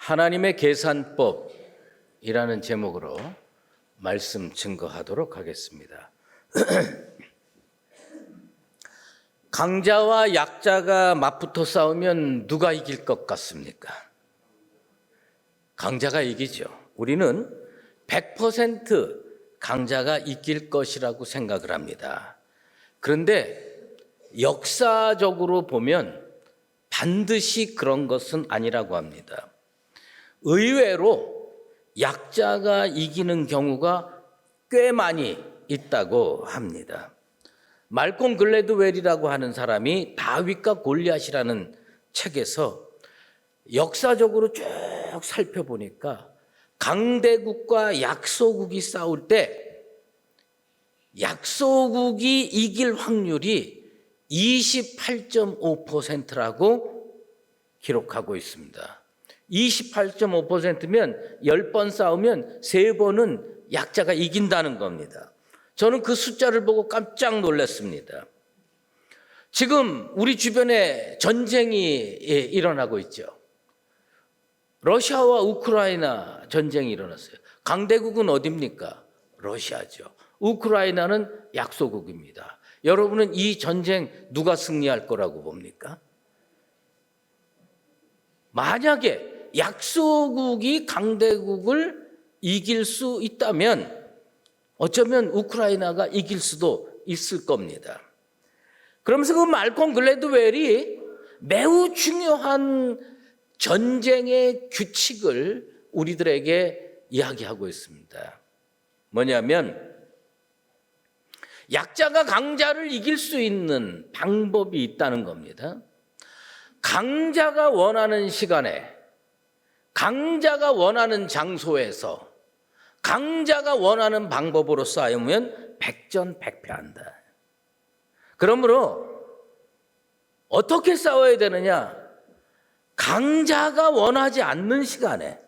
하나님의 계산법이라는 제목으로 말씀 증거하도록 하겠습니다. 강자와 약자가 맞붙어 싸우면 누가 이길 것 같습니까? 강자가 이기죠. 우리는 100% 강자가 이길 것이라고 생각을 합니다. 그런데 역사적으로 보면 반드시 그런 것은 아니라고 합니다. 의외로 약자가 이기는 경우가 꽤 많이 있다고 합니다. 말콤 글래드웰이라고 하는 사람이 다윗과 골리앗이라는 책에서 역사적으로 쭉 살펴보니까 강대국과 약소국이 싸울 때 약소국이 이길 확률이 28.5%라고 기록하고 있습니다. 28.5%면 10번 싸우면 3번은 약자가 이긴다는 겁니다. 저는 그 숫자를 보고 깜짝 놀랐습니다. 지금 우리 주변에 전쟁이 일어나고 있죠. 러시아와 우크라이나 전쟁이 일어났어요. 강대국은 어디입니까? 러시아죠. 우크라이나는 약소국입니다. 여러분은 이 전쟁 누가 승리할 거라고 봅니까? 만약에 약소국이 강대국을 이길 수 있다면 어쩌면 우크라이나가 이길 수도 있을 겁니다. 그러면서 그 말콤 글래드웰이 매우 중요한 전쟁의 규칙을 우리들에게 이야기하고 있습니다. 뭐냐면 약자가 강자를 이길 수 있는 방법이 있다는 겁니다. 강자가 원하는 시간에, 강자가 원하는 장소에서, 강자가 원하는 방법으로 싸우면 백전백패한다. 그러므로 어떻게 싸워야 되느냐? 강자가 원하지 않는 시간에,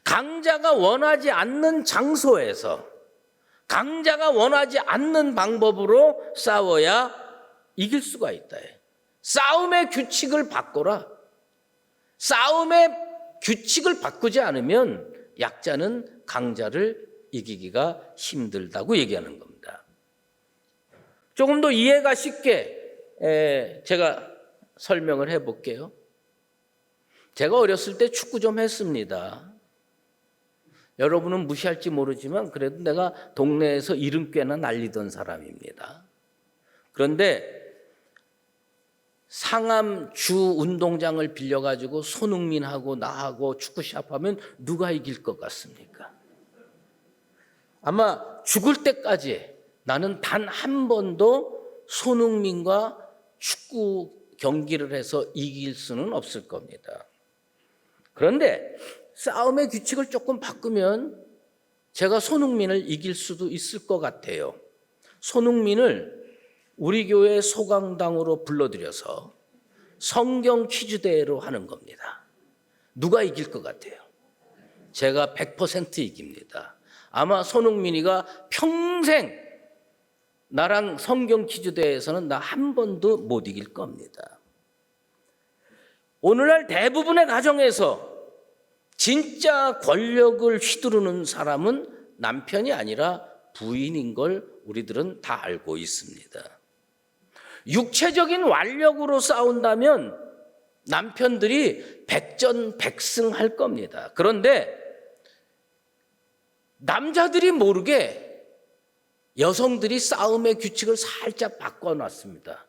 강자가 원하지 않는 장소에서, 강자가 원하지 않는 방법으로 싸워야 이길 수가 있다. 싸움의 규칙을 바꿔라. 싸움의 규칙을 바꾸지 않으면 약자는 강자를 이기기가 힘들다고 얘기하는 겁니다. 조금 더 이해가 쉽게 제가 설명을 해볼게요. 제가 어렸을 때 축구 좀 했습니다. 여러분은 무시할지 모르지만 그래도 내가 동네에서 이름 꽤나 날리던 사람입니다. 그런데 상암 주 운동장을 빌려가지고 손흥민하고 나하고 축구 시합하면 누가 이길 것 같습니까? 아마 죽을 때까지 나는 단 한 번도 손흥민과 축구 경기를 해서 이길 수는 없을 겁니다. 그런데 싸움의 규칙을 조금 바꾸면 제가 손흥민을 이길 수도 있을 것 같아요. 손흥민을 우리 교회 소강당으로 불러들여서 성경 퀴즈 대회로 하는 겁니다. 누가 이길 것 같아요? 제가 100% 이깁니다. 아마 손흥민이가 평생 나랑 성경 퀴즈 대회에서는 나 한 번도 못 이길 겁니다. 오늘날 대부분의 가정에서 진짜 권력을 휘두르는 사람은 남편이 아니라 부인인 걸 우리들은 다 알고 있습니다. 육체적인 완력으로 싸운다면 남편들이 백전백승할 겁니다. 그런데 남자들이 모르게 여성들이 싸움의 규칙을 살짝 바꿔놨습니다.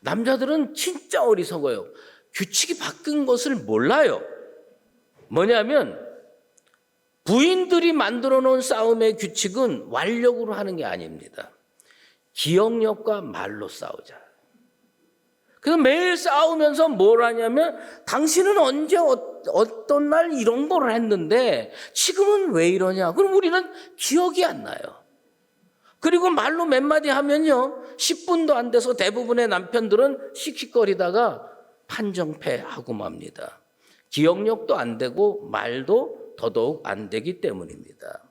남자들은 진짜 어리석어요. 규칙이 바뀐 것을 몰라요. 뭐냐면 부인들이 만들어 놓은 싸움의 규칙은 완력으로 하는 게 아닙니다. 기억력과 말로 싸우자. 그래서 매일 싸우면서 뭘 하냐면 당신은 언제 어떤 날 이런 걸 했는데 지금은 왜 이러냐. 그럼 우리는 기억이 안 나요. 그리고 말로 몇 마디 하면요 10분도 안 돼서 대부분의 남편들은 씩씩거리다가 판정패하고 맙니다. 기억력도 안 되고 말도 더더욱 안 되기 때문입니다.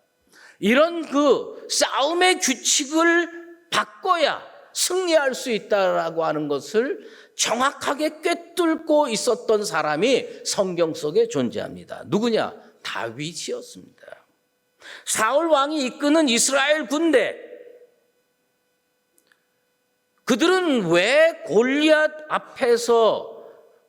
이런 그 싸움의 규칙을 바꿔야 승리할 수 있다라고 하는 것을 정확하게 꿰뚫 붙들고 있었던 사람이 성경 속에 존재합니다. 누구냐? 다윗이었습니다. 사울 왕이 이끄는 이스라엘 군대, 그들은 왜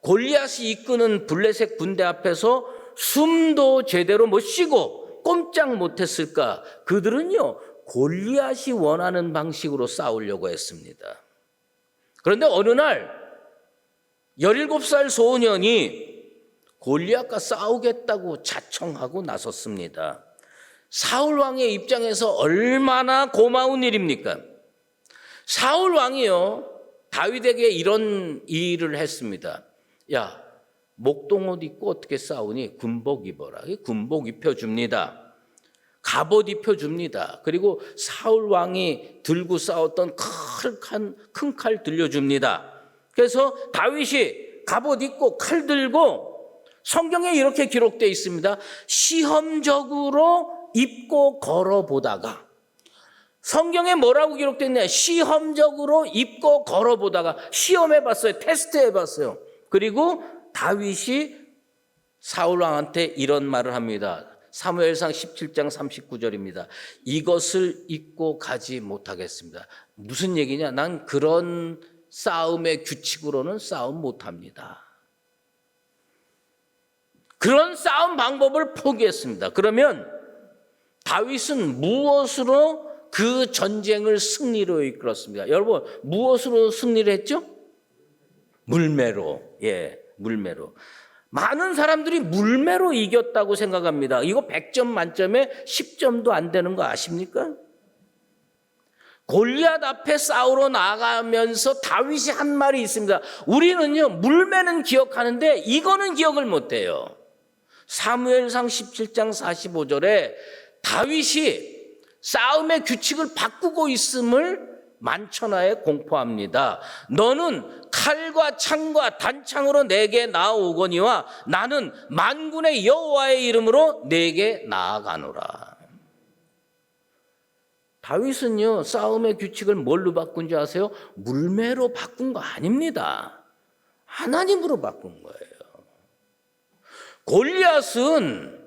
골리앗이 이끄는 블레셋 군대 앞에서 숨도 제대로 못 쉬고 꼼짝 못했을까? 그들은요, 골리앗이 원하는 방식으로 싸우려고 했습니다. 그런데 어느 날 17살 소년이 골리앗과 싸우겠다고 자청하고 나섰습니다. 사울 왕의 입장에서 얼마나 고마운 일입니까? 사울 왕이요, 다윗에게 이런 일을 했습니다. 야, 목동옷 입고 어떻게 싸우니? 군복 입어라. 군복 입혀줍니다. 갑옷 입혀줍니다. 그리고 사울 왕이 들고 싸웠던 큰 칼 들려줍니다. 그래서 다윗이 갑옷 입고 칼 들고, 성경에 이렇게 기록되어 있습니다. 시험적으로 입고 걸어보다가, 성경에 뭐라고 기록되어 있냐? 시험적으로 입고 걸어보다가, 시험해봤어요. 테스트해봤어요. 그리고 다윗이 사울 왕한테 이런 말을 합니다. 사무엘상 17장 39절입니다. 이것을 입고 가지 못하겠습니다. 무슨 얘기냐? 난 그런 싸움의 규칙으로는 싸움 못합니다. 그런 싸움 방법을 포기했습니다. 그러면 다윗은 무엇으로 그 전쟁을 승리로 이끌었습니다? 여러분, 무엇으로 승리를 했죠? 물매로. 예, 물매로. 많은 사람들이 물매로 이겼다고 생각합니다. 이거 100점 만점에 10점도 안 되는 거 아십니까? 골리앗 앞에 싸우러 나가면서 다윗이 한 말이 있습니다. 우리는요, 물매는 기억하는데 이거는 기억을 못해요. 사무엘상 17장 45절에 다윗이 싸움의 규칙을 바꾸고 있음을 만천하에 공포합니다. 너는 칼과 창과 단창으로 내게 나아오거니와 나는 만군의 여호와의 이름으로 내게 나아가노라. 다윗은요, 싸움의 규칙을 뭘로 바꾼 줄 아세요? 물매로 바꾼 거 아닙니다. 하나님으로 바꾼 거예요. 골리앗은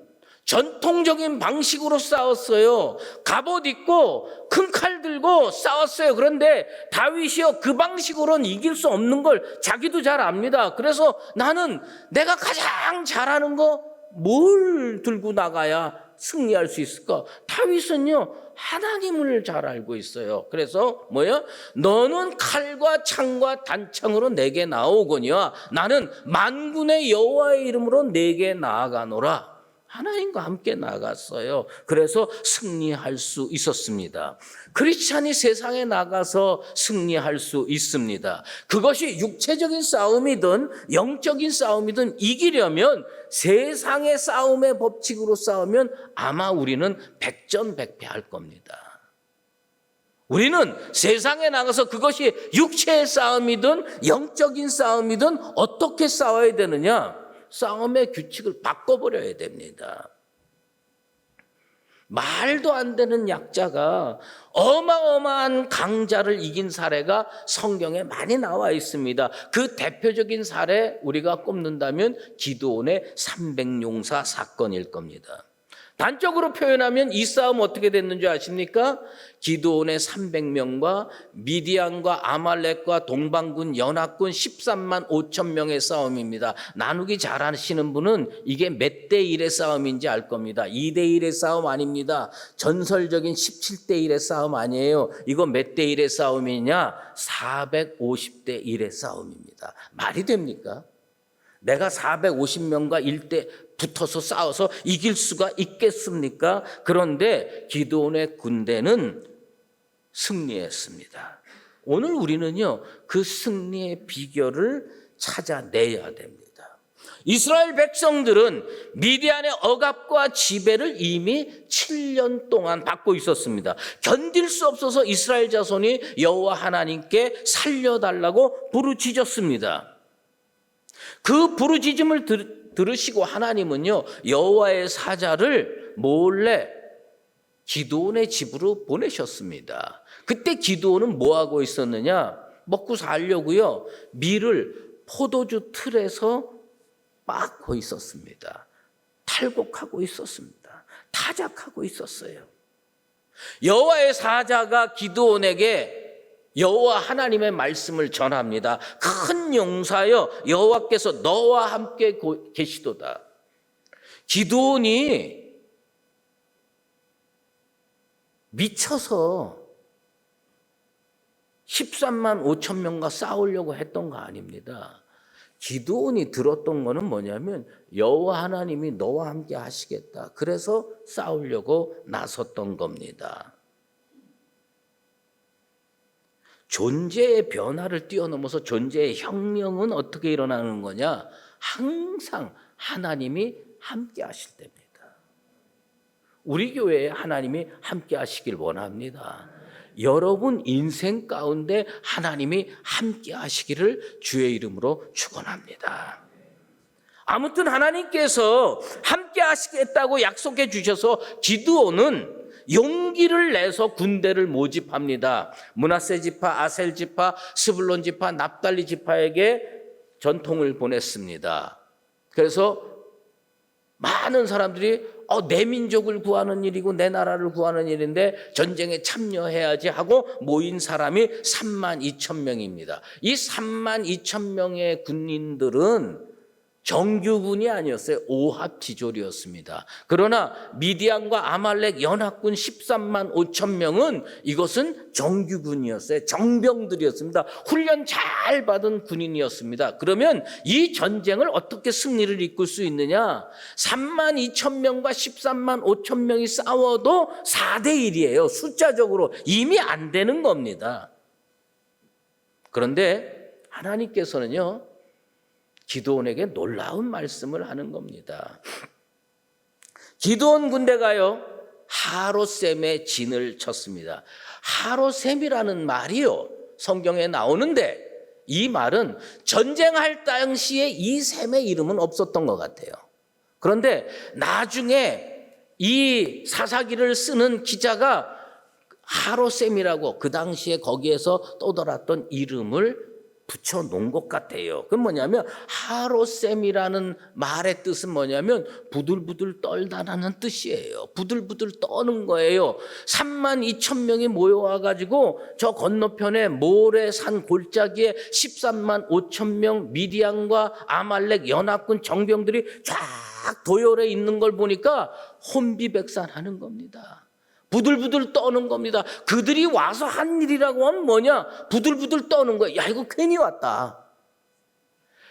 전통적인 방식으로 싸웠어요. 갑옷 입고 큰 칼 들고 싸웠어요. 그런데 다윗이요, 그 방식으로는 이길 수 없는 걸 자기도 잘 압니다. 그래서 나는 내가 가장 잘하는 거 뭘 들고 나가야 승리할 수 있을까? 다윗은요, 하나님을 잘 알고 있어요. 그래서 뭐예요? 너는 칼과 창과 단창으로 내게 나오거니와 나는 만군의 여호와의 이름으로 내게 나아가노라. 하나님과 함께 나갔어요. 그래서 승리할 수 있었습니다. 크리스찬이 세상에 나가서 승리할 수 있습니다. 그것이 육체적인 싸움이든 영적인 싸움이든 이기려면 세상의 싸움의 법칙으로 싸우면 아마 우리는 백전백패할 겁니다. 우리는 세상에 나가서 그것이 육체의 싸움이든 영적인 싸움이든 어떻게 싸워야 되느냐? 싸움의 규칙을 바꿔버려야 됩니다. 말도 안 되는 약자가 어마어마한 강자를 이긴 사례가 성경에 많이 나와 있습니다. 그 대표적인 사례 우리가 꼽는다면 기드온의 300용사 사건일 겁니다. 단적으로 표현하면 이 싸움 어떻게 됐는지 아십니까? 기드온의 300명과 미디안과 아말렉과 동방군 연합군 13만 5천 명의 싸움입니다. 나누기 잘 아시는 분은 이게 몇 대 1의 싸움인지 알 겁니다. 2대 1의 싸움 아닙니다. 전설적인 17대 1의 싸움 아니에요. 이거 몇 대 1의 싸움이냐? 450대 1의 싸움입니다. 말이 됩니까? 내가 450명과 1대 붙어서 싸워서 이길 수가 있겠습니까? 그런데 기드온의 군대는 승리했습니다. 오늘 우리는요, 그 승리의 비결을 찾아내야 됩니다. 이스라엘 백성들은 미디안의 억압과 지배를 이미 7년 동안 받고 있었습니다. 견딜 수 없어서 이스라엘 자손이 여호와 하나님께 살려달라고 부르짖었습니다. 그 부르짖음을 들으시고 하나님은요, 여호와의 사자를 몰래 기드온의 집으로 보내셨습니다. 그때 기드온은 뭐 하고 있었느냐? 먹고 살려고요, 밀을 포도주 틀에서 빻고 있었습니다. 탈곡하고 있었습니다. 타작하고 있었어요. 여호와의 사자가 기드온에게 여호와 하나님의 말씀을 전합니다. 큰 용사여, 여호와께서 너와 함께 계시도다. 기드온이 미쳐서 13만 5천 명과 싸우려고 했던 거 아닙니다. 기드온이 들었던 거는 뭐냐면 여호와 하나님이 너와 함께 하시겠다. 그래서 싸우려고 나섰던 겁니다. 존재의 변화를 뛰어넘어서 존재의 혁명은 어떻게 일어나는 거냐? 항상 하나님이 함께 하실 때입니다. 우리 교회에 하나님이 함께 하시길 원합니다. 여러분 인생 가운데 하나님이 함께 하시기를 주의 이름으로 축원합니다. 아무튼 하나님께서 함께 하시겠다고 약속해 주셔서 기드온은 용기를 내서 군대를 모집합니다. 므낫세 지파, 아셀 지파, 스불론 지파, 납달리 지파에게 전통을 보냈습니다. 그래서 많은 사람들이 내 민족을 구하는 일이고 내 나라를 구하는 일인데 전쟁에 참여해야지 하고 모인 사람이 3만 2천 명입니다. 이 3만 2천 명의 군인들은 정규군이 아니었어요. 오합지졸이었습니다. 그러나 미디안과 아말렉 연합군 13만 5천 명은 이것은 정규군이었어요. 정병들이었습니다. 훈련 잘 받은 군인이었습니다. 그러면 이 전쟁을 어떻게 승리를 이끌 수 있느냐? 3만 2천 명과 13만 5천 명이 싸워도 4대 1이에요. 숫자적으로 이미 안 되는 겁니다. 그런데 하나님께서는요, 기드온에게 놀라운 말씀을 하는 겁니다. 기드온 군대가요, 하롯셈에 진을 쳤습니다. 하롯셈이라는 말이요, 성경에 나오는데 이 말은 전쟁할 당시에 이 셈의 이름은 없었던 것 같아요. 그런데 나중에 이 사사기를 쓰는 기자가 하롯셈이라고 그 당시에 거기에서 떠돌았던 이름을 붙여놓은 것 같아요. 그건 뭐냐면 하롯셈이라는 말의 뜻은 뭐냐면 부들부들 떨다라는 뜻이에요. 부들부들 떠는 거예요. 3만 2천 명이 모여와가지고 저 건너편에 모래산 골짜기에 13만 5천 명 미디안과 아말렉 연합군 정병들이 쫙 도열해 있는 걸 보니까 혼비백산하는 겁니다. 부들부들 떠는 겁니다. 그들이 와서 한 일이라고 하면 뭐냐? 부들부들 떠는 거야. 야, 이거 괜히 왔다.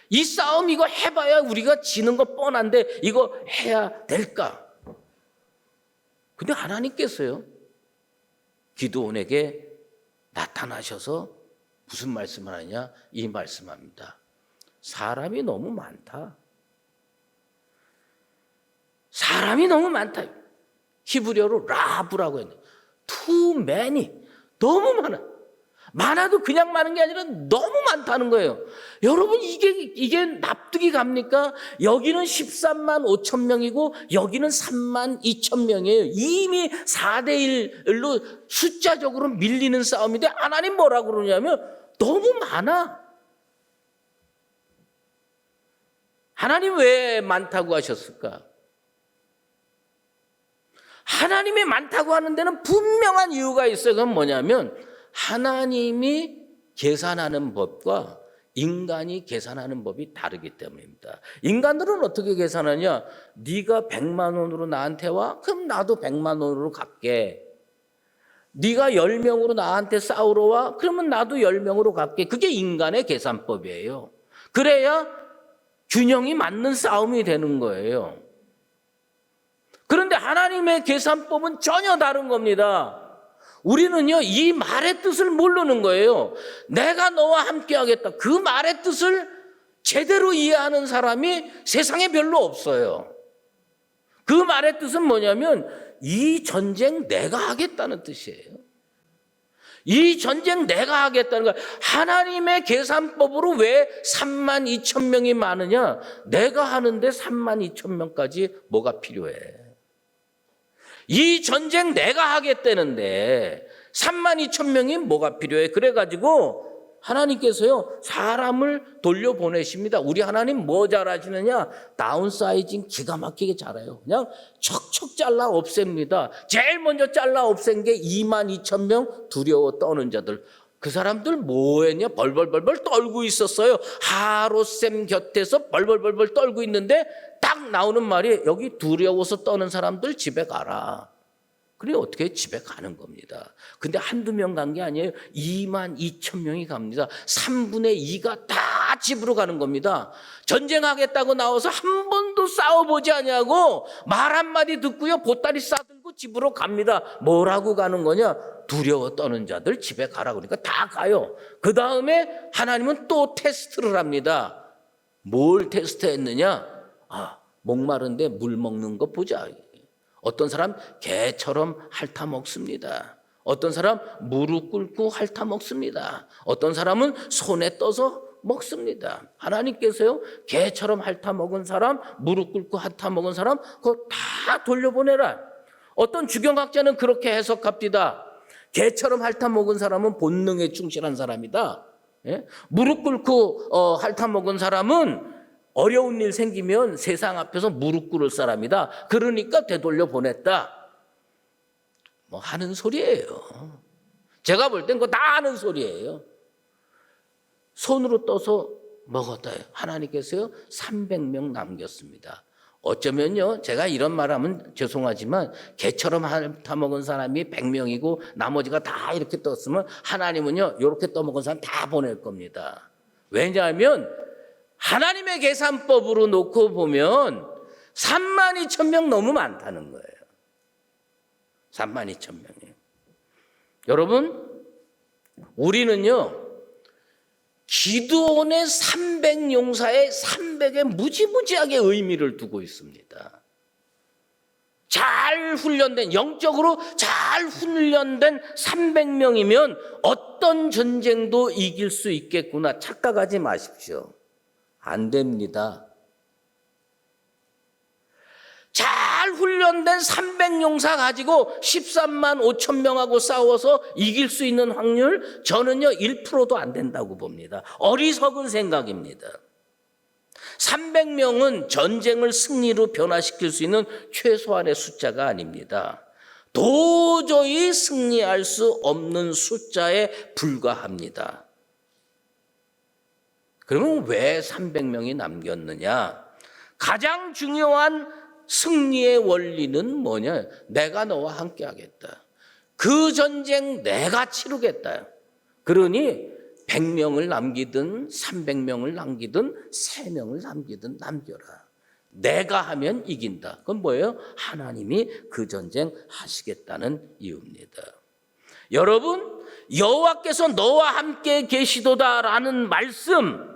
이 싸움 이거 해봐야 우리가 지는 거 뻔한데 이거 해야 될까? 근데 하나님께서요, 기드온에게 나타나셔서 무슨 말씀을 하냐? 이 말씀합니다. 사람이 너무 많다. 사람이 너무 많다. 히브리어로 라브라고 했는데 too many, 너무 많아. 많아도 그냥 많은 게 아니라 너무 많다는 거예요. 여러분 이게 납득이 갑니까? 여기는 13만 5천 명이고 여기는 3만 2천 명이에요. 이미 4대 1로 숫자적으로 밀리는 싸움인데 하나님 뭐라고 그러냐면 너무 많아. 하나님 왜 많다고 하셨을까? 하나님이 많다고 하는 데는 분명한 이유가 있어요. 그건 뭐냐면 하나님이 계산하는 법과 인간이 계산하는 법이 다르기 때문입니다. 인간들은 어떻게 계산하냐? 네가 100만 원으로 나한테 와? 그럼 나도 100만 원으로 갚게. 네가 10명으로 나한테 싸우러 와? 그러면 나도 10명으로 갚게. 그게 인간의 계산법이에요. 그래야 균형이 맞는 싸움이 되는 거예요. 그런데 하나님의 계산법은 전혀 다른 겁니다. 우리는요, 이 말의 뜻을 모르는 거예요. 내가 너와 함께 하겠다. 그 말의 뜻을 제대로 이해하는 사람이 세상에 별로 없어요. 그 말의 뜻은 뭐냐면 이 전쟁 내가 하겠다는 뜻이에요. 이 전쟁 내가 하겠다는 거야. 하나님의 계산법으로 왜 3만 2천 명이 많으냐? 내가 하는데 3만 2천 명까지 뭐가 필요해? 이 전쟁 내가 하겠다는데 3만 2천 명이 뭐가 필요해? 그래가지고 하나님께서요, 사람을 돌려보내십니다. 우리 하나님 뭐 잘하시느냐? 다운사이징 기가 막히게 잘해요. 그냥 척척 잘라 없앱니다. 제일 먼저 잘라 없앤 게 22,000명 두려워 떠는 자들. 그 사람들 뭐 했냐? 벌벌벌벌 떨고 있었어요. 하롯샘 곁에서 벌벌벌벌 떨고 있는데 딱 나오는 말이 여기 두려워서 떠는 사람들 집에 가라. 그래 어떻게 집에 가는 겁니다. 근데 한두 명 간 게 아니에요. 22,000명이 갑니다. 3분의 2가 다 집으로 가는 겁니다. 전쟁하겠다고 나와서 한 번도 싸워보지 않냐고 말 한마디 듣고요. 보따리 싸들고 집으로 갑니다. 뭐라고 가는 거냐? 두려워 떠는 자들 집에 가라. 그러니까 다 가요. 그 다음에 하나님은 또 테스트를 합니다. 뭘 테스트했느냐? 목마른데 물 먹는 거 보자. 어떤 사람 개처럼 핥아 먹습니다. 어떤 사람 무릎 꿇고 핥아 먹습니다. 어떤 사람은 손에 떠서 먹습니다. 하나님께서요, 개처럼 핥아 먹은 사람, 무릎 꿇고 핥아 먹은 사람, 그거 다 돌려보내라. 어떤 주경학자는 그렇게 해석합니다. 개처럼 핥아 먹은 사람은 본능에 충실한 사람이다. 예? 무릎 꿇고 핥아 먹은 사람은 어려운 일 생기면 세상 앞에서 무릎 꿇을 사람이다. 그러니까 되돌려 보냈다. 뭐 하는 소리예요. 제가 볼 땐 그거 다 하는 소리예요. 손으로 떠서 먹었다. 하나님께서요 300명 남겼습니다. 어쩌면요 제가 이런 말하면 죄송하지만 개처럼 핥아 먹은 사람이 100명이고 나머지가 다 이렇게 떴으면 하나님은요 이렇게 떠먹은 사람 다 보낼 겁니다. 왜냐하면 하나님의 계산법으로 놓고 보면 32,000명 너무 많다는 거예요. 32,000명이에요. 여러분, 우리는요, 기드온의 300용사의 300에 무지무지하게 의미를 두고 있습니다. 잘 훈련된, 영적으로 잘 훈련된 300명이면 어떤 전쟁도 이길 수 있겠구나. 착각하지 마십시오. 안 됩니다. 잘 훈련된 300용사 가지고 13만 5천 명하고 싸워서 이길 수 있는 확률 저는요 1%도 안 된다고 봅니다. 어리석은 생각입니다. 300명은 전쟁을 승리로 변화시킬 수 있는 최소한의 숫자가 아닙니다. 도저히 승리할 수 없는 숫자에 불과합니다. 그러면 왜 300명이 남겼느냐? 가장 중요한 승리의 원리는 뭐냐? 내가 너와 함께 하겠다. 그 전쟁 내가 치르겠다. 그러니 100명을 남기든 300명을 남기든 3명을 남기든 남겨라. 내가 하면 이긴다. 그건 뭐예요? 하나님이 그 전쟁 하시겠다는 이유입니다. 여러분, 여호와께서 너와 함께 계시도다라는 말씀,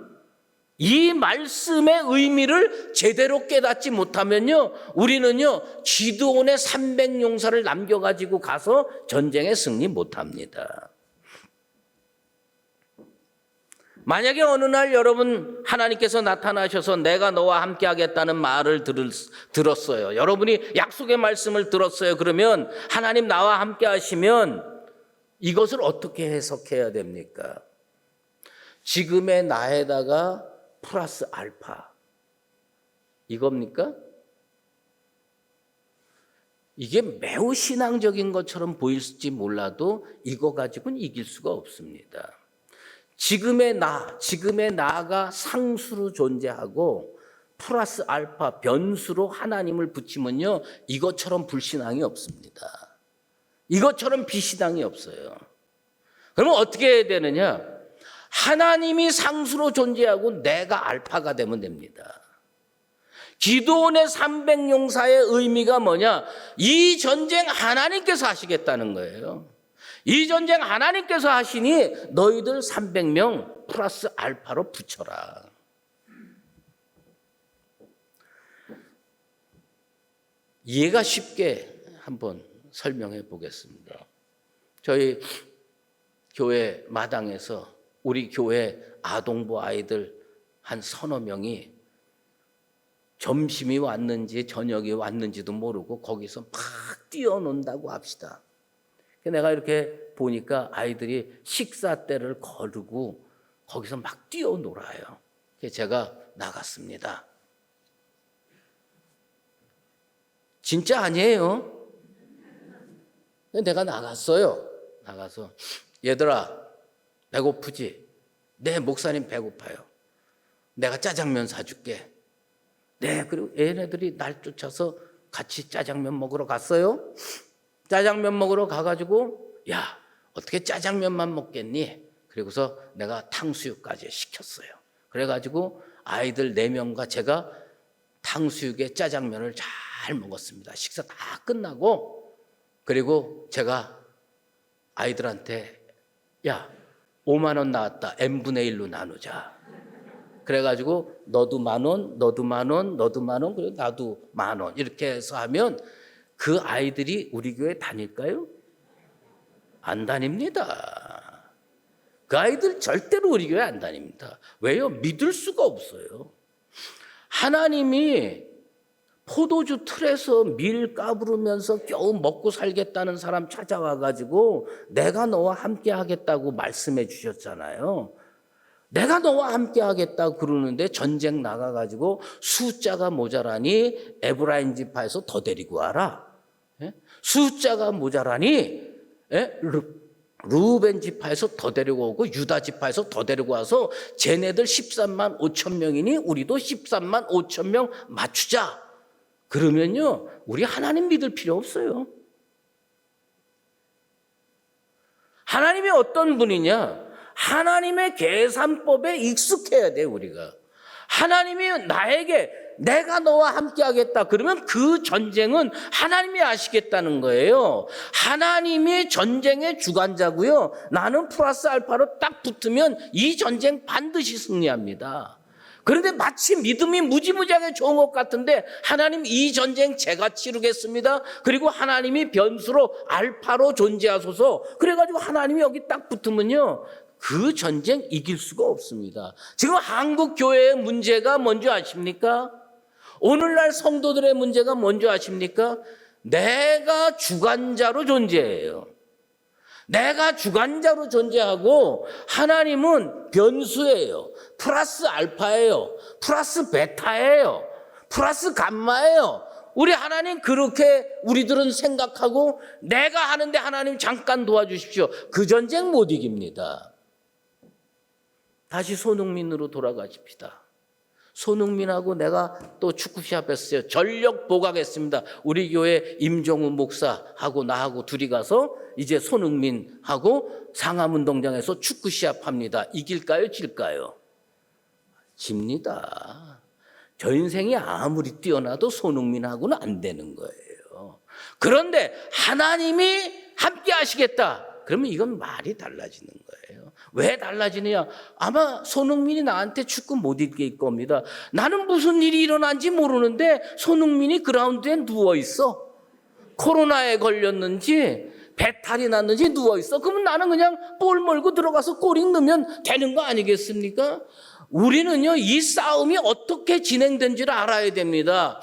이 말씀의 의미를 제대로 깨닫지 못하면요, 우리는요, 기드온의 300용사를 남겨가지고 가서 전쟁에 승리 못합니다. 만약에 어느 날 여러분 하나님께서 나타나셔서 내가 너와 함께 하겠다는 말을 들었어요. 여러분이 약속의 말씀을 들었어요. 그러면 하나님 나와 함께 하시면 이것을 어떻게 해석해야 됩니까? 지금의 나에다가 플러스 알파 이겁니까? 이게 매우 신앙적인 것처럼 보일지 몰라도 이거 가지고는 이길 수가 없습니다. 지금의 나가 상수로 존재하고 플러스 알파 변수로 하나님을 붙이면요 이것처럼 불신앙이 없습니다. 이것처럼 비신앙이 없어요. 그러면 어떻게 해야 되느냐? 하나님이 상수로 존재하고 내가 알파가 되면 됩니다. 기드온의 300용사의 의미가 뭐냐? 이 전쟁 하나님께서 하시겠다는 거예요. 이 전쟁 하나님께서 하시니 너희들 300명 플러스 알파로 붙여라. 이해가 쉽게 한번 설명해 보겠습니다. 저희 교회 마당에서 우리 교회 아동부 아이들 한 서너 명이 점심이 왔는지 저녁이 왔는지도 모르고 거기서 막 뛰어논다고 합시다. 내가 이렇게 보니까 아이들이 식사 때를 거르고 거기서 막 뛰어놀아요. 그래서 제가 나갔습니다. 진짜 아니에요. 내가 나갔어요. 나가서 얘들아 배고프지? 네, 목사님 배고파요. 내가 짜장면 사줄게. 네, 그리고 얘네들이 날 쫓아서 같이 짜장면 먹으러 갔어요. 짜장면 먹으러 가가지고 야, 어떻게 짜장면만 먹겠니? 그리고서 내가 탕수육까지 시켰어요. 그래가지고 아이들 4명과 제가 탕수육에 짜장면을 잘 먹었습니다. 식사 다 끝나고 그리고 제가 아이들한테 야, 5만 원 나왔다. n분의 1로 나누자. 그래가지고 너도 10,000원, 너도 10,000원, 너도 10,000원, 그리고 나도 10,000원 이렇게 해서 하면 그 아이들이 우리 교회 다닐까요? 안 다닙니다. 그 아이들 절대로 우리 교회 안 다닙니다. 왜요? 믿을 수가 없어요. 하나님이 포도주 틀에서 밀 까부르면서 겨우 먹고 살겠다는 사람 찾아와가지고 내가 너와 함께 하겠다고 말씀해 주셨잖아요. 내가 너와 함께 하겠다고 그러는데 전쟁 나가가지고 숫자가 모자라니 에브라임 지파에서 더 데리고 와라. 숫자가 모자라니 루벤 지파에서 더 데리고 오고 유다 지파에서 더 데리고 와서 쟤네들 13만 5천 명이니 우리도 13만 5천 명 맞추자. 그러면요 우리 하나님 믿을 필요 없어요. 하나님이 어떤 분이냐? 하나님의 계산법에 익숙해야 돼 우리가. 하나님이 나에게 내가 너와 함께 하겠다 그러면 그 전쟁은 하나님이 하시겠다는 거예요. 하나님이 전쟁의 주관자고요. 나는 플러스 알파로 딱 붙으면 이 전쟁 반드시 승리합니다. 그런데 마치 믿음이 무지무지하게 좋은 것 같은데 하나님 이 전쟁 제가 치르겠습니다. 그리고 하나님이 변수로 알파로 존재하소서. 그래가지고 하나님이 여기 딱 붙으면요. 그 전쟁 이길 수가 없습니다. 지금 한국 교회의 문제가 뭔지 아십니까? 오늘날 성도들의 문제가 뭔지 아십니까? 내가 주관자로 존재해요. 내가 주관자로 존재하고 하나님은 변수예요. 플러스 알파예요. 플러스 베타예요. 플러스 감마예요. 우리 하나님 그렇게 우리들은 생각하고 내가 하는데 하나님 잠깐 도와주십시오. 그 전쟁 못 이깁니다. 다시 손흥민으로 돌아가십시다. 손흥민하고 내가 또 축구 시합했어요. 전력 보강했습니다. 우리 교회 임종우 목사하고 나하고 둘이 가서 이제 손흥민하고 상암운동장에서 축구 시합합니다. 이길까요? 질까요? 집니다. 저 인생이 아무리 뛰어나도 손흥민하고는 안 되는 거예요. 그런데 하나님이 함께 하시겠다. 그러면 이건 말이 달라지는 거예요. 왜 달라지느냐? 아마 손흥민이 나한테 축구 못 이길 겁니다. 나는 무슨 일이 일어난지 모르는데 손흥민이 그라운드에 누워있어. 코로나에 걸렸는지 배탈이 났는지 누워있어. 그러면 나는 그냥 볼 몰고 들어가서 골 넣으면 되는 거 아니겠습니까? 우리는요, 이 싸움이 어떻게 진행된지를 알아야 됩니다.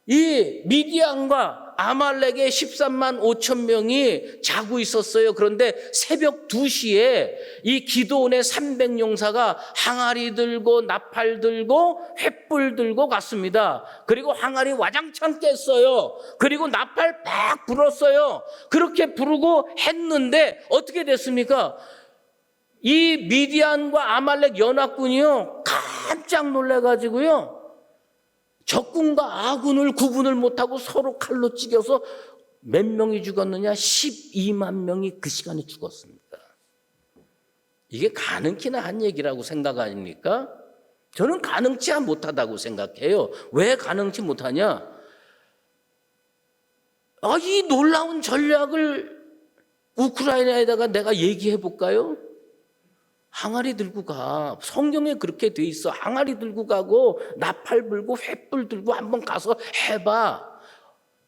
이 미디안과 아말렉의 13만 5천 명이 자고 있었어요. 그런데 새벽 2시에 이 기드온의 300용사가 항아리 들고 나팔 들고 횃불 들고 갔습니다. 그리고 항아리 와장창 깼어요. 그리고 나팔 팍 불었어요. 그렇게 부르고 했는데 어떻게 됐습니까? 이 미디안과 아말렉 연합군이요 깜짝 놀래가지고요 적군과 아군을 구분을 못하고 서로 칼로 찌겨서 몇 명이 죽었느냐? 12만 명이 그 시간에 죽었습니다. 이게 가능키나 한 얘기라고 생각 아닙니까? 저는 가능치 못하다고 생각해요. 왜 가능치 못하냐? 이 놀라운 전략을 우크라이나에다가 내가 얘기해 볼까요? 항아리 들고 가. 성경에 그렇게 돼 있어. 항아리 들고 가고 나팔 불고 횃불 들고 한번 가서 해봐.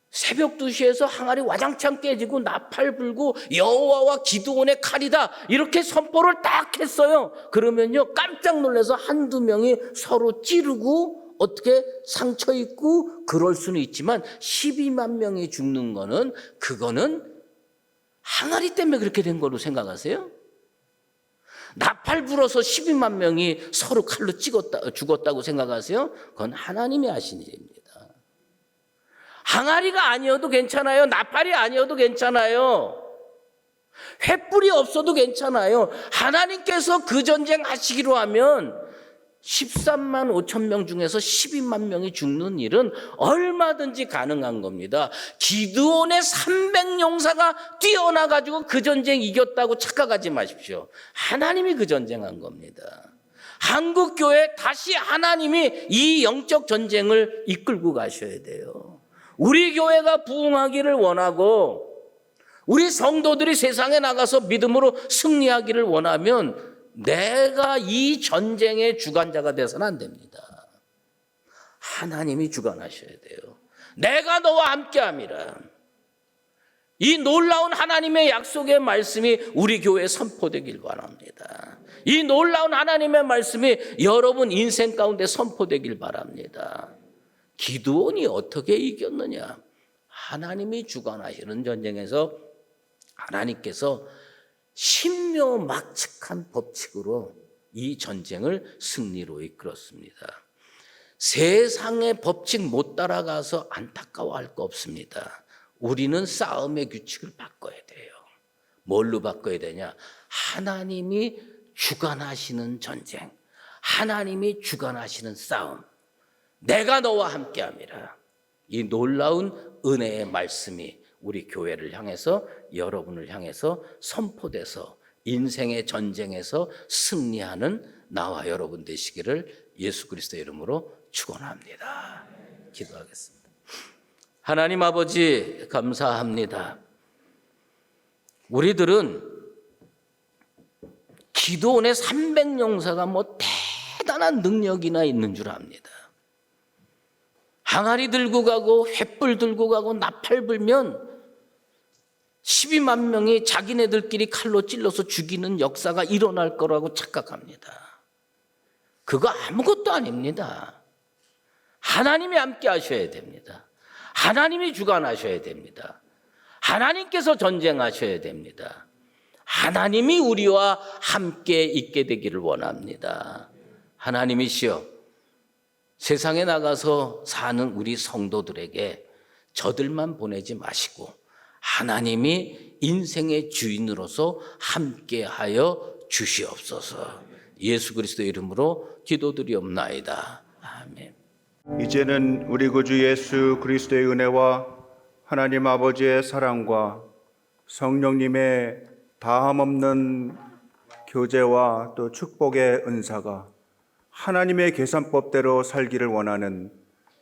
새벽 2시에서 항아리 와장창 깨지고 나팔 불고 여호와와 기드온의 칼이다. 이렇게 선포를 딱 했어요. 그러면요 깜짝 놀라서 한두 명이 서로 찌르고 어떻게 상처 입고 그럴 수는 있지만 12만 명이 죽는 거는 그거는 항아리 때문에 그렇게 된 걸로 생각하세요? 나팔 불어서 12만 명이 서로 칼로 죽었다고 생각하세요? 그건 하나님이 하신 일입니다. 항아리가 아니어도 괜찮아요. 나팔이 아니어도 괜찮아요. 횃불이 없어도 괜찮아요. 하나님께서 그 전쟁 하시기로 하면 13만 5천 명 중에서 12만 명이 죽는 일은 얼마든지 가능한 겁니다. 기드온의 300용사가 뛰어나가지고 그 전쟁 이겼다고 착각하지 마십시오. 하나님이 그 전쟁한 겁니다. 한국교회 다시 하나님이 이 영적 전쟁을 이끌고 가셔야 돼요. 우리 교회가 부흥하기를 원하고 우리 성도들이 세상에 나가서 믿음으로 승리하기를 원하면 내가 이 전쟁의 주관자가 돼서는 안 됩니다. 하나님이 주관하셔야 돼요. 내가 너와 함께함이라. 이 놀라운 하나님의 약속의 말씀이 우리 교회에 선포되길 바랍니다. 이 놀라운 하나님의 말씀이 여러분 인생 가운데 선포되길 바랍니다. 기드온이 어떻게 이겼느냐? 하나님이 주관하시는 전쟁에서 하나님께서 신묘막측한 법칙으로 이 전쟁을 승리로 이끌었습니다. 세상의 법칙 못 따라가서 안타까워할 거 없습니다. 우리는 싸움의 규칙을 바꿔야 돼요. 뭘로 바꿔야 되냐? 하나님이 주관하시는 전쟁, 하나님이 주관하시는 싸움, 내가 너와 함께함이라. 이 놀라운 은혜의 말씀이 우리 교회를 향해서 여러분을 향해서 선포돼서 인생의 전쟁에서 승리하는 나와 여러분 되시기를 예수 그리스도의 이름으로 축원합니다. 기도하겠습니다. 하나님 아버지 감사합니다. 우리들은 기드온의 300용사가 뭐 대단한 능력이나 있는 줄 압니다. 항아리 들고 가고 횃불 들고 가고 나팔 불면 12만 명이 자기네들끼리 칼로 찔러서 죽이는 역사가 일어날 거라고 착각합니다. 그거 아무것도 아닙니다. 하나님이 함께 하셔야 됩니다. 하나님이 주관하셔야 됩니다. 하나님께서 전쟁하셔야 됩니다. 하나님이 우리와 함께 있게 되기를 원합니다. 하나님이시여, 세상에 나가서 사는 우리 성도들에게 저들만 보내지 마시고 하나님이 인생의 주인으로서 함께하여 주시옵소서. 예수 그리스도의 이름으로 기도드리옵나이다. 아멘. 이제는 우리 구주 예수 그리스도의 은혜와 하나님 아버지의 사랑과 성령님의 다함없는 교제와 또 축복의 은사가 하나님의 계산법대로 살기를 원하는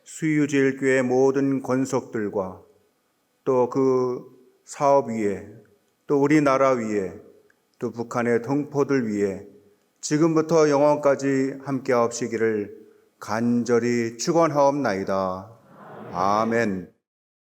수유지일교회 모든 권속들과 또 그 사업 위에 또 우리나라 위에 또 북한의 동포들 위에 지금부터 영원까지 함께하옵시기를 간절히 축원하옵나이다. 아멘.